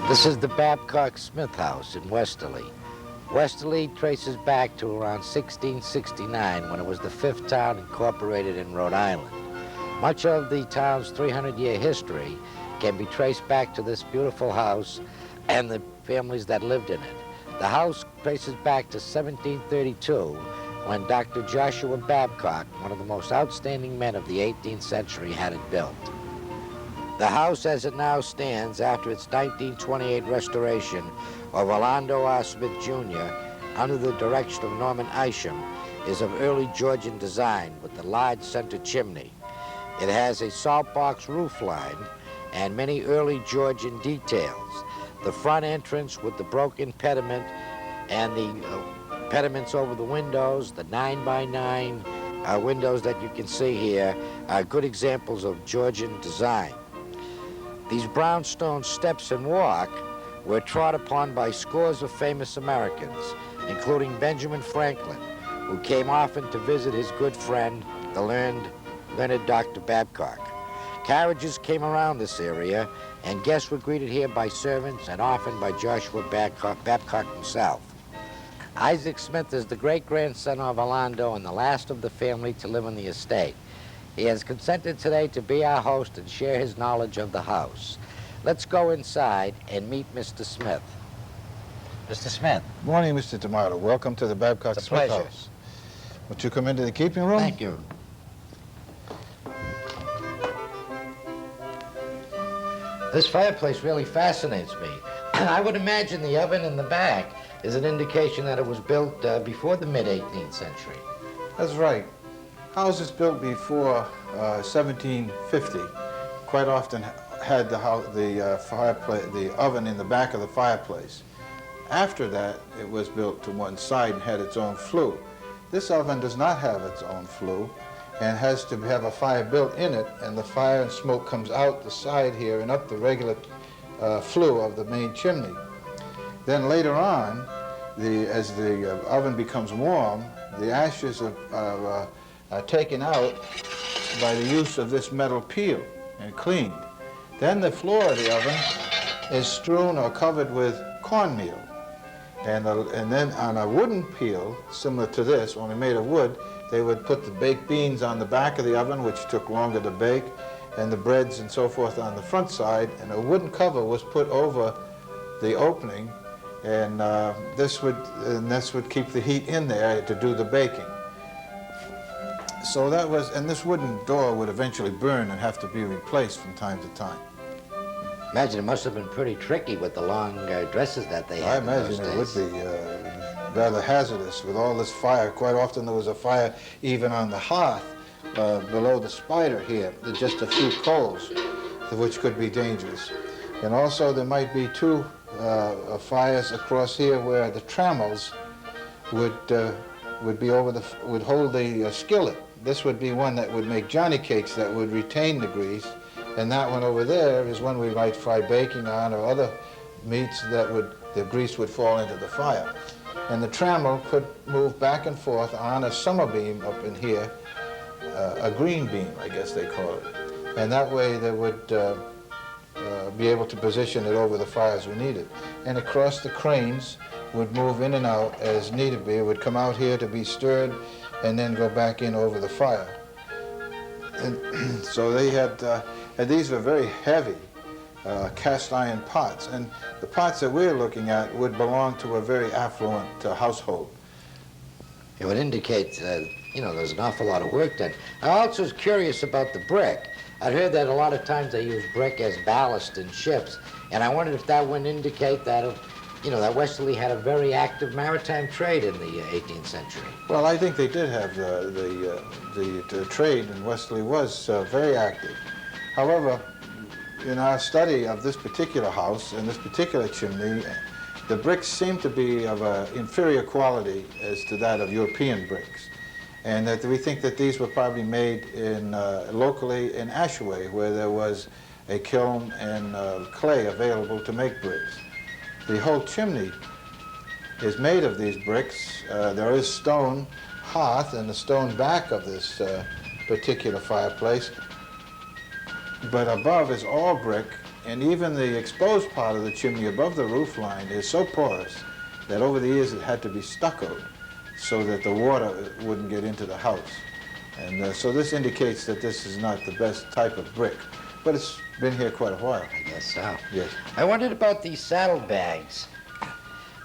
This is the Babcock-Smith house in Westerly. Westerly traces back to around 1669 when it was the fifth town incorporated in Rhode Island. Much of the town's 300-year history can be traced back to this beautiful house and the families that lived in it. The house traces back to 1732 when Dr. Joshua Babcock, one of the most outstanding men of the 18th century, had it built. The house as it now stands after its 1928 restoration of Orlando R. Smith Jr. under the direction of Norman Isham is of early Georgian design with the large center chimney. It has a salt box roof line and many early Georgian details. The front entrance with the broken pediment and the pediments over the windows, the 9x9 windows that you can see here, are good examples of Georgian design. These brownstone steps and walk were trod upon by scores of famous Americans, including Benjamin Franklin, who came often to visit his good friend, the learned Dr. Babcock. Carriages came around this area, and guests were greeted here by servants and often by Joshua Babcock himself. Isaac Smith is the great-grandson of Orlando and the last of the family to live on the estate. He has consented today to be our host and share his knowledge of the house. Let's go inside and meet Mr. Smith. Mr. Smith. Good morning, Mr. Tomato. Welcome to the Babcock-Smith house. Won't you come into the keeping room? Thank you. This fireplace really fascinates me. I would imagine the oven in the back is an indication that it was built before the mid-18th century. That's right. Houses built before 1750 quite often had the oven in the back of the fireplace. After that, it was built to one side and had its own flue. This oven does not have its own flue and has to have a fire built in it, and the fire and smoke comes out the side here and up the regular flue of the main chimney. Then later on, as the oven becomes warm, the ashes are taken out by the use of this metal peel and cleaned. Then the floor of the oven is strewn or covered with cornmeal. And then on a wooden peel, similar to this, only made of wood, they would put the baked beans on the back of the oven, which took longer to bake, and the breads and so forth on the front side, and a wooden cover was put over the opening, and this would keep the heat in there to do the baking. So that was, and this wooden door would eventually burn and have to be replaced from time to time. Imagine it must have been pretty tricky with the long dresses that they had. I imagine it would be rather hazardous with all this fire. Quite often there was a fire even on the hearth below the spider here, just a few coals, which could be dangerous. And also there might be two fires across here where the trammels would hold the skillet. This would be one that would make johnny cakes that would retain the grease, and that one over there is one we might fry bacon on or other meats that the grease would fall into the fire. And the trammel could move back and forth on a summer beam up in here, a green beam, I guess they call it. And that way they would be able to position it over the fire as we needed. And across the cranes would move in and out as needed be. It would come out here to be stirred and then go back in over the fire. And so they had, and these were very heavy cast iron pots. And the pots that we're looking at would belong to a very affluent household. It would indicate, you know, there's an awful lot of work done. I also was curious about the brick. I'd heard that a lot of times they use brick as ballast in ships, and I wondered if that would indicate that, you know, that Westerly had a very active maritime trade in the 18th century. Well, I think they did have the trade in Westerly was very active. However, in our study of this particular house and this particular chimney, the bricks seem to be of an inferior quality as to that of European bricks. And that we think that these were probably made locally in Ashaway, where there was a kiln and clay available to make bricks. The whole chimney is made of these bricks. There is stone hearth and the stone back of this particular fireplace, but above is all brick, And even the exposed part of the chimney above the roof line is so porous that over the years it had to be stuccoed so that the water wouldn't get into the house. And so this indicates that this is not the best type of brick, but it's been here quite a while. I guess so. Yes. I wondered about these saddlebags.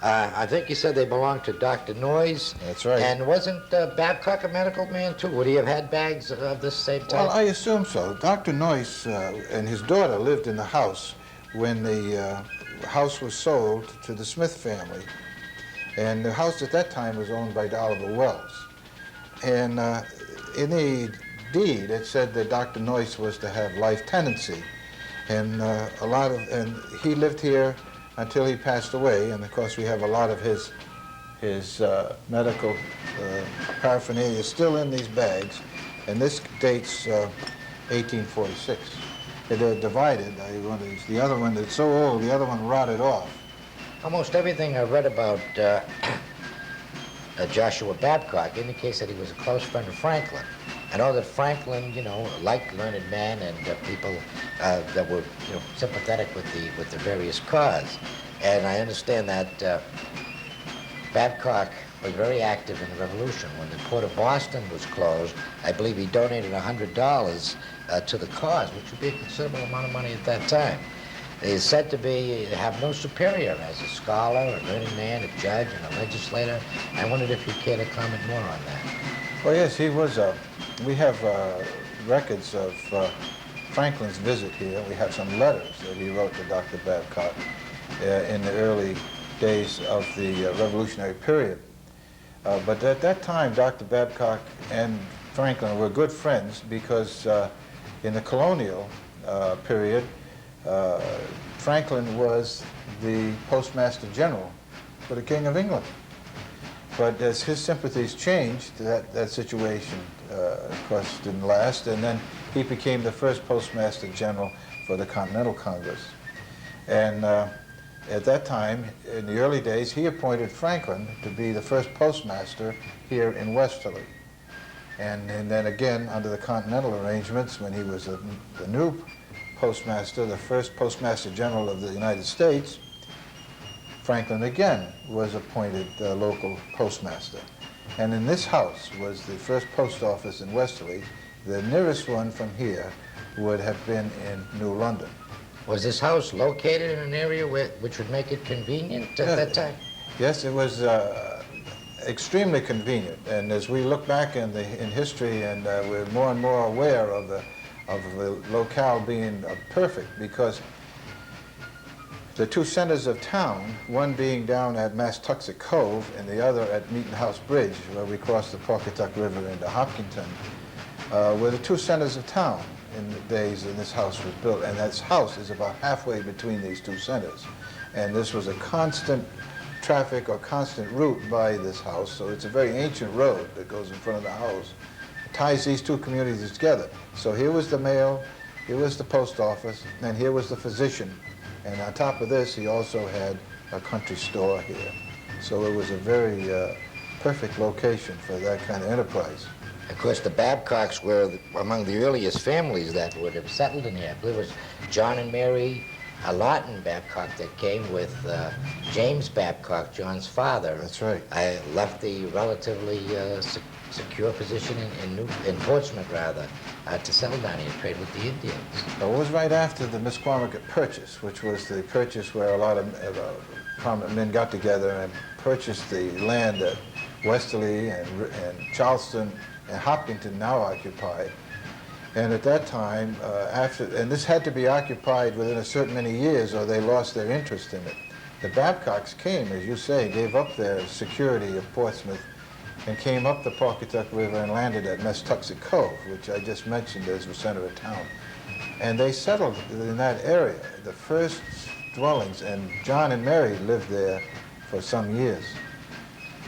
I think you said they belonged to Dr. Noyes. That's right. And wasn't Babcock a medical man, too? Would he have had bags of this same type? Well, I assume so. Dr. Noyes and his daughter lived in the house when the house was sold to the Smith family. And the house at that time was owned by Oliver Wells. And in the deed, it said that Dr. Noyes was to have life tenancy. And and he lived here until he passed away. And of course, we have a lot of his medical paraphernalia still in these bags. And this dates 1846. They're divided. The other one that's so old, the other one rotted off. Almost everything I've read about Joshua Babcock indicates that he was a close friend of Franklin. I know that Franklin, liked learned men and people that were, sympathetic with the various cause. And I understand that Babcock was very active in the Revolution. When the port of Boston was closed, I believe he donated $100 to the cause, which would be a considerable amount of money at that time. He is said to have no superior as a scholar, a learned man, a judge, and a legislator. I wondered if you care to comment more on that. Well, yes, he was. We have records of Franklin's visit here. We have some letters that he wrote to Dr. Babcock in the early days of the Revolutionary period. But at that time, Dr. Babcock and Franklin were good friends because in the colonial period, Franklin was the Postmaster General for the King of England. But as his sympathies changed, that situation, of course, didn't last, and then he became the first Postmaster General for the Continental Congress. And at that time, in the early days, he appointed Franklin to be the first postmaster here in Westerly. And then again, under the Continental arrangements, when he was the new postmaster, the first Postmaster General of the United States, Franklin again was appointed local postmaster. And in this house was the first post office in Westerly. The nearest one from here would have been in New London. Was this house located in an area which would make it convenient at that time? Yes, it was extremely convenient. And as we look back in history, and we're more and more aware of the locale being perfect, because the two centers of town, one being down at Massachusetts Cove and the other at Meeting House Bridge, where we crossed the Pawcatuck River into Hopkinton, were the two centers of town in the days when this house was built. And this house is about halfway between these two centers. And this was a constant traffic or constant route by this house, so it's a very ancient road that goes in front of the house. It ties these two communities together. So here was the mail, here was the post office, and here was the physician. And on top of this, he also had a country store here. So it was a very perfect location for that kind of enterprise. Of course, the Babcocks were among the earliest families that would have settled in here. I believe it was John and Mary Lawton Babcock that came with James Babcock, John's father. That's right. I left the relatively secure position in Portsmouth, rather, to settle down here and trade with the Indians. It was right after the Misquamicut Purchase, which was the purchase where a lot of prominent men got together and purchased the land that Westerly and Charleston and Hopkinton now occupy. And at that time, and this had to be occupied within a certain many years or they lost their interest in it. The Babcocks came, as you say, gave up their security of Portsmouth and came up the Pawcatuck River and landed at Massachusetts Cove, which I just mentioned as the center of town. And they settled in that area, the first dwellings, and John and Mary lived there for some years.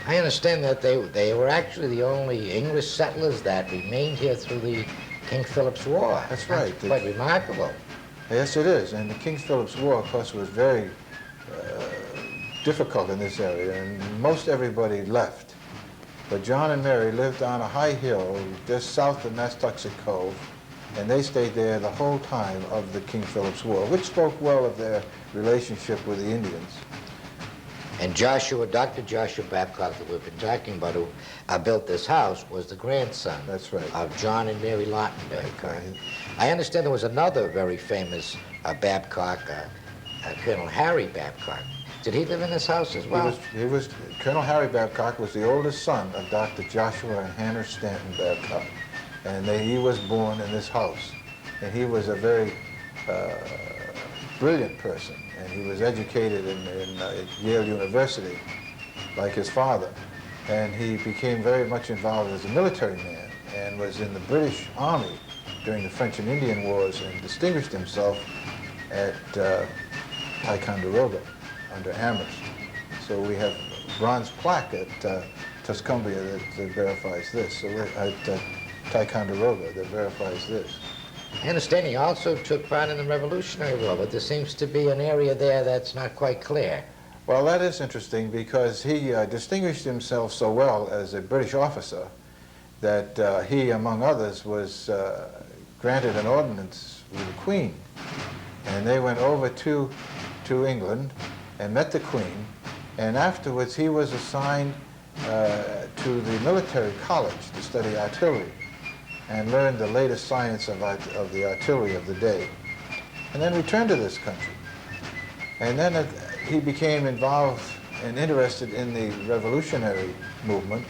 I understand that they were actually the only English settlers that remained here through the King Philip's War. That's right. That's quite remarkable. Yes, it is. And the King Philip's War, of course, was very difficult in this area, and most everybody left. But John and Mary lived on a high hill just south of Massachusetts Cove, and they stayed there the whole time of the King Philip's War, which spoke well of their relationship with the Indians. And Joshua, Dr. Joshua Babcock, that we've been talking about, who built this house, was the grandson That's right. of John and Mary Lautenberg. Right. I understand there was another very famous Babcock, Colonel Harry Babcock. Did he live in this house as well? Colonel Harry Babcock was the oldest son of Dr. Joshua and Hannah Stanton Babcock, and he was born in this house. And he was a very brilliant person, and he was educated in Yale University, like his father. And he became very much involved as a military man and was in the British Army during the French and Indian Wars and distinguished himself at Ticonderoga under Amherst. So we have a bronze plaque at Tuscumbia that verifies this. So we're at Ticonderoga that verifies this. I understand he also took part in the Revolutionary War, but there seems to be an area there that's not quite clear. Well, that is interesting because he distinguished himself so well as a British officer that he, among others, was granted an ordinance with the Queen. And they went over to England and met the Queen, and afterwards he was assigned to the military college to study artillery and learned the latest science of the artillery of the day, and then returned to this country. And then he became involved and interested in the revolutionary movement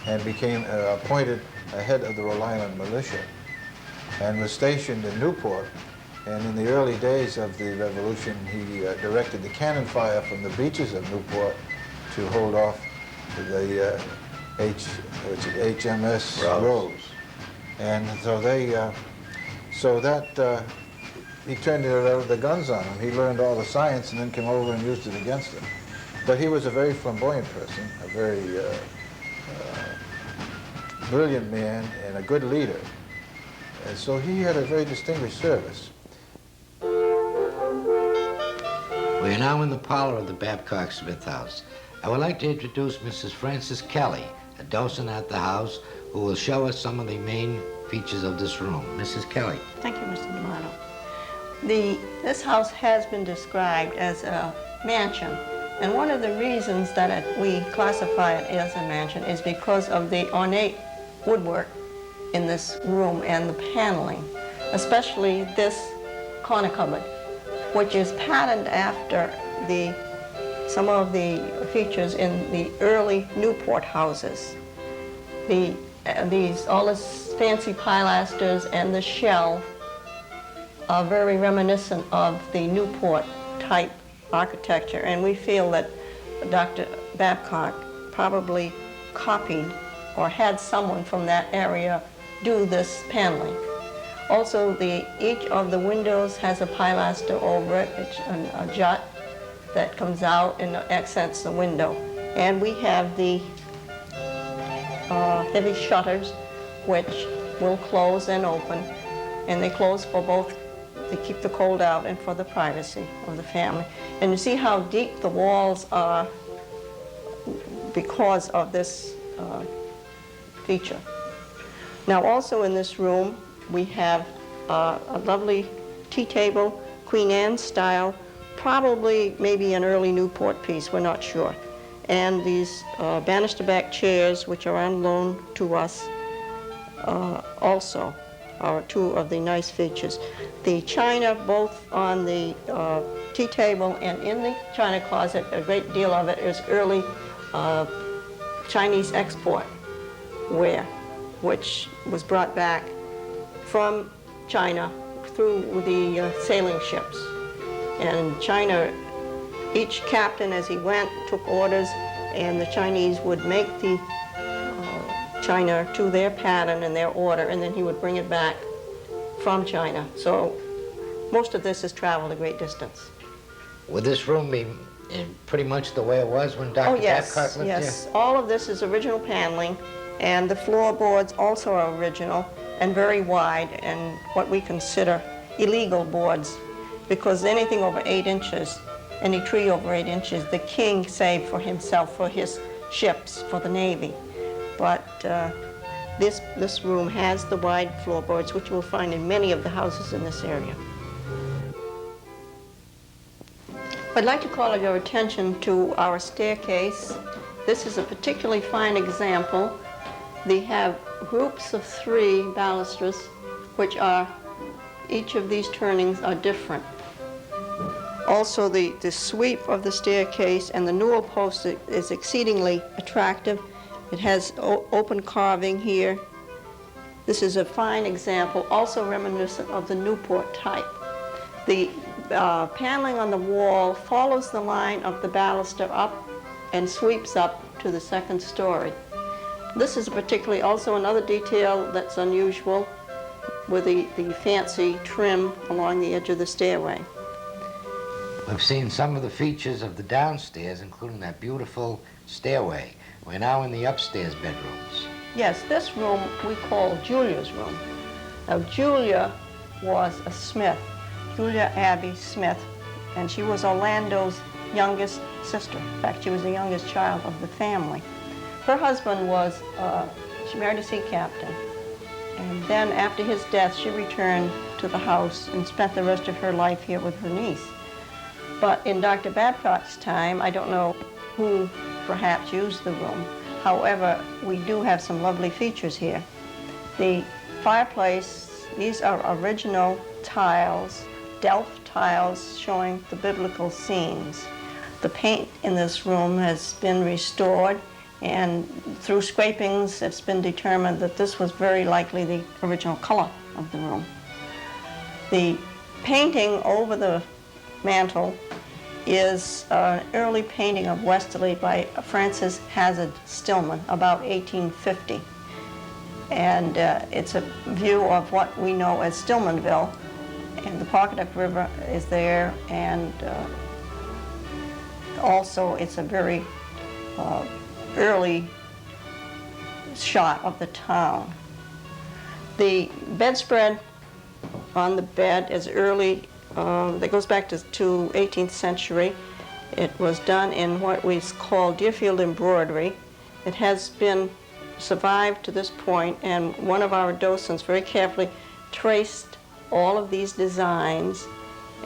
and became appointed head of the Rhode Island militia and was stationed in Newport. And in the early days of the revolution, he directed the cannon fire from the beaches of Newport to hold off the HMS Rose. And so he turned the guns on him. He learned all the science and then came over and used it against him. But he was a very flamboyant person, a very brilliant man and a good leader. And so he had a very distinguished service. We are now in the parlor of the Babcock-Smith house. I would like to introduce Mrs. Frances Kelly, a docent at the house, who will show us some of the main features of this room. Mrs. Kelly. Thank you, Mr. D'Amato. This house has been described as a mansion, and one of the reasons that we classify it as a mansion is because of the ornate woodwork in this room and the paneling, especially this corner cupboard, which is patterned after some of the features in the early Newport houses. All this fancy pilasters and the shell are very reminiscent of the Newport type architecture, and we feel that Dr. Babcock probably copied or had someone from that area do this paneling. Also, each of the windows has a pilaster over it. It's a jut that comes out and accents the window. And we have the heavy shutters, which will close and open. And they close for both, to keep the cold out and for the privacy of the family. And you see how deep the walls are because of this feature. Now, also in this room, we have a lovely tea table, Queen Anne style, probably maybe an early Newport piece, we're not sure. And these banister back chairs, which are on loan to us, also are two of the nice features. The china, both on the tea table and in the china closet, a great deal of it is early Chinese export ware, which was brought back from China through the sailing ships. And China, each captain as he went took orders, and the Chinese would make the china to their pattern and their order, and then he would bring it back from China. So most of this has traveled a great distance. Would this room be pretty much the way it was when Dr. Babcock lived yes. here? All of this is original paneling, and the floorboards also are original and very wide, and what we consider illegal boards, because anything over 8 inches, any tree over 8 inches, the king saved for himself, for his ships, for the Navy. But This room has the wide floorboards, which you will find in many of the houses in this area. I'd like to call your attention to our staircase. This is a particularly fine example. They have groups of 3 balusters, which are, each of these turnings are different. Also, the sweep of the staircase and the newel post is exceedingly attractive. It has open carving here. This is a fine example, also reminiscent of the Newport type. The paneling on the wall follows the line of the baluster up and sweeps up to the 2nd story. This is particularly also another detail that's unusual with the fancy trim along the edge of the stairway. We've seen some of the features of the downstairs, including that beautiful stairway. We're now in the upstairs bedrooms. Yes, this room we call Julia's room. Now, Julia was a Smith, Julia Abbey Smith, and she was Orlando's youngest sister. In fact, she was the youngest child of the family. Her husband was, she married a sea captain, and then after his death, she returned to the house and spent the rest of her life here with her niece. But in Dr. Babcock's time, I don't know who perhaps used the room. However, we do have some lovely features here. The fireplace, these are original tiles, Delft tiles showing the biblical scenes. The paint in this room has been restored, and through scrapings, it's been determined that this was very likely the original color of the room. The painting over the mantel is an early painting of Westerly by Francis Hazard Stillman, about 1850. And it's a view of what we know as Stillmanville, and the Pawcatuck River is there, and also it's a very early shot of the town. The bedspread on the bed is early, that goes back to 18th century. It was done in what we call Deerfield embroidery. It has been survived to this point, and one of our docents very carefully traced all of these designs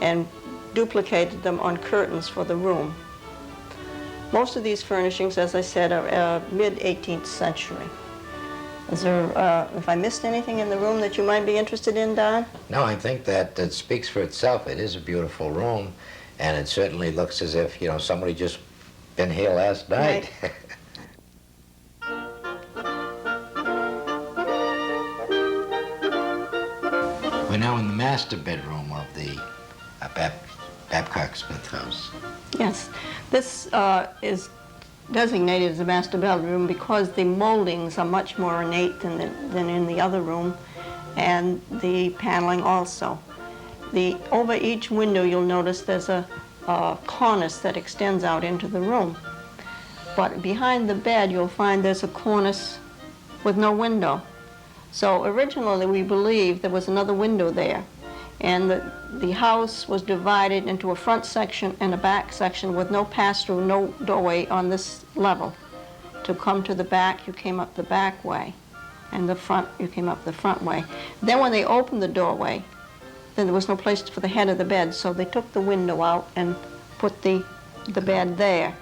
and duplicated them on curtains for the room. Most of these furnishings, as I said, are mid-18th century. Is there, if I missed anything in the room that you might be interested in, Don? No, I think that it speaks for itself. It is a beautiful room, and it certainly looks as if, you know, somebody just been here last night. Right. We're now in the master bedroom of the Babcock-Smith house. Yes. This is designated as a master bedroom because the moldings are much more ornate than in the other room, and the paneling also. Over each window, you'll notice there's a cornice that extends out into the room. But behind the bed, you'll find there's a cornice with no window. So originally, we believe there was another window there, and the house was divided into a front section and a back section with no pass-through, no doorway on this level. To come to the back, you came up the back way, and the front, you came up the front way. Then when they opened the doorway, then there was no place for the head of the bed, so they took the window out and put the bed there.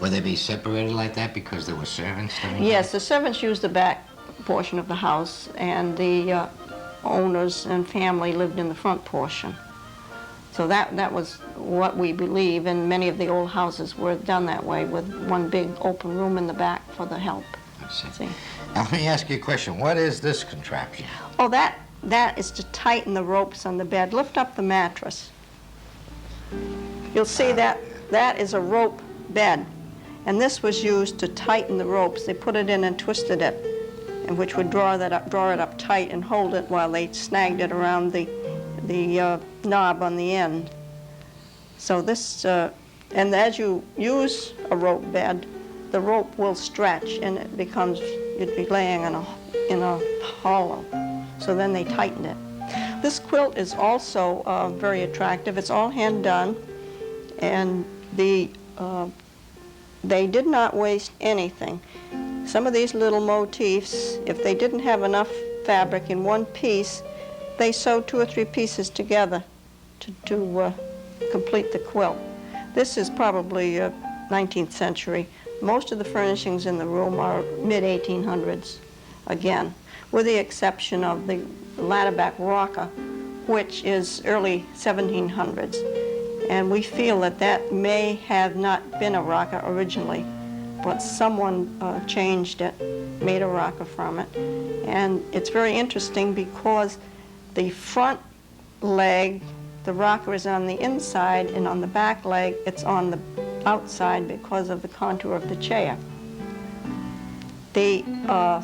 Would they be separated like that because there were servants? Yes, the servants used the back portion of the house, and the owners and family lived in the front portion. So that was what we believe, and many of the old houses were done that way, with one big open room in the back for the help. I see. Now let me ask you a question. What is this contraption? Oh, that is to tighten the ropes on the bed. Lift up the mattress. You'll see that is a rope bed, and this was used to tighten the ropes. They put it in and twisted it, and which would draw it up tight and hold it while they snagged it around the knob on the end. So this, and as you use a rope bed, the rope will stretch, and it becomes, you'd be laying in a hollow. So then they tightened it. This quilt is also very attractive. It's all hand done, and they did not waste anything. Some of these little motifs, if they didn't have enough fabric in one piece, they sewed 2 or 3 pieces together to complete the quilt. This is probably 19th century. Most of the furnishings in the room are mid-1800s, again, with the exception of the ladder-back rocker, which is early 1700s. And we feel that that may have not been a rocker originally, but someone changed it, made a rocker from it. And it's very interesting because the front leg, the rocker is on the inside, and on the back leg, it's on the outside because of the contour of the chair. The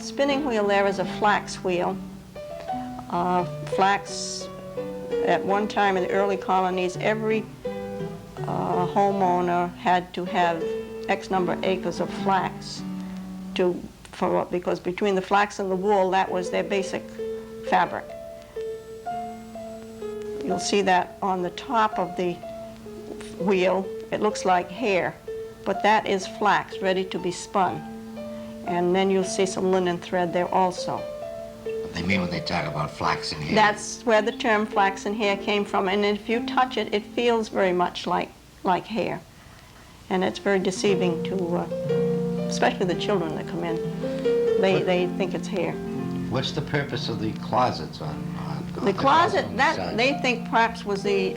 spinning wheel there is a flax wheel. Flax, at one time in the early colonies, every homeowner had to have X number of acres of flax because between the flax and the wool, that was their basic fabric. You'll see that on the top of the wheel. It looks like hair, but that is flax ready to be spun. And then you'll see some linen thread there also. What they mean when they talk about flax and hair? That's where the term flax and hair came from. And if you touch it, it feels very much like hair. And it's very deceiving to, especially the children that come in. They think it's hair. What's the purpose of the closets on The closet, on the that side? they think perhaps was the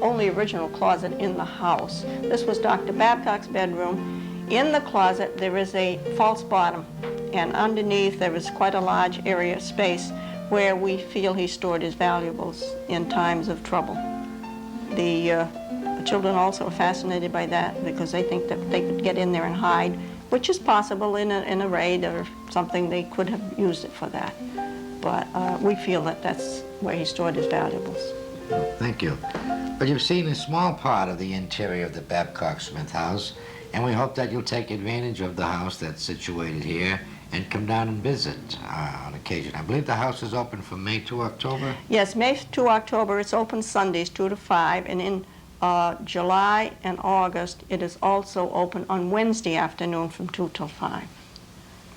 only original closet in the house. This was Dr. Babcock's bedroom. In the closet, there is a false bottom, and underneath there is quite a large area of space where we feel he stored his valuables in times of trouble. The children also are fascinated by that because they think that they could get in there and hide, which is possible in a raid or something. They could have used it for that. But we feel that that's where he stored his valuables. Thank you. But you've seen a small part of the interior of the Babcock-Smith house, and we hope that you'll take advantage of the house that's situated here and come down and visit on occasion. I believe the house is open from May to October? Yes, May to October. It's open Sundays 2 to 5, and in July and August it is also open on Wednesday afternoon from 2 till 5.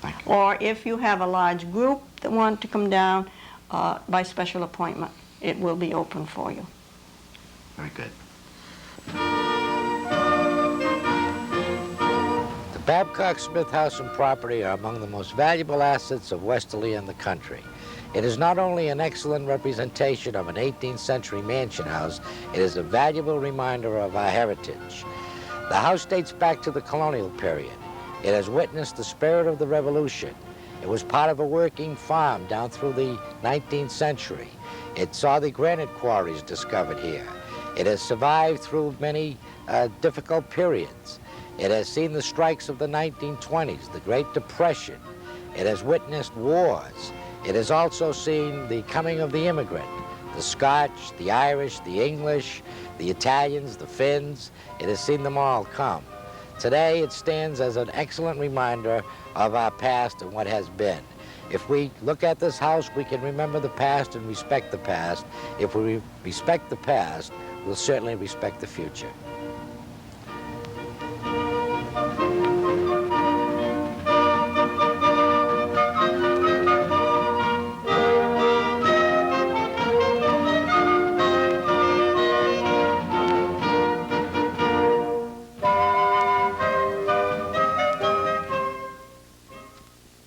Thank you. Or if you have a large group that want to come down by special appointment, it will be open for you. Very good. The Babcock-Smith house and property are among the most valuable assets of Westerly and the country. It is not only an excellent representation of an 18th century mansion house, it is a valuable reminder of our heritage. The house dates back to the colonial period. It has witnessed the spirit of the Revolution. It was part of a working farm down through the 19th century. It saw the granite quarries discovered here. It has survived through many difficult periods. It has seen the strikes of the 1920s, the Great Depression. It has witnessed wars. It has also seen the coming of the immigrant, the Scotch, the Irish, the English, the Italians, the Finns. It has seen them all come. Today, it stands as an excellent reminder of our past and what has been. If we look at this house, we can remember the past and respect the past. If we respect the past, we'll certainly respect the future.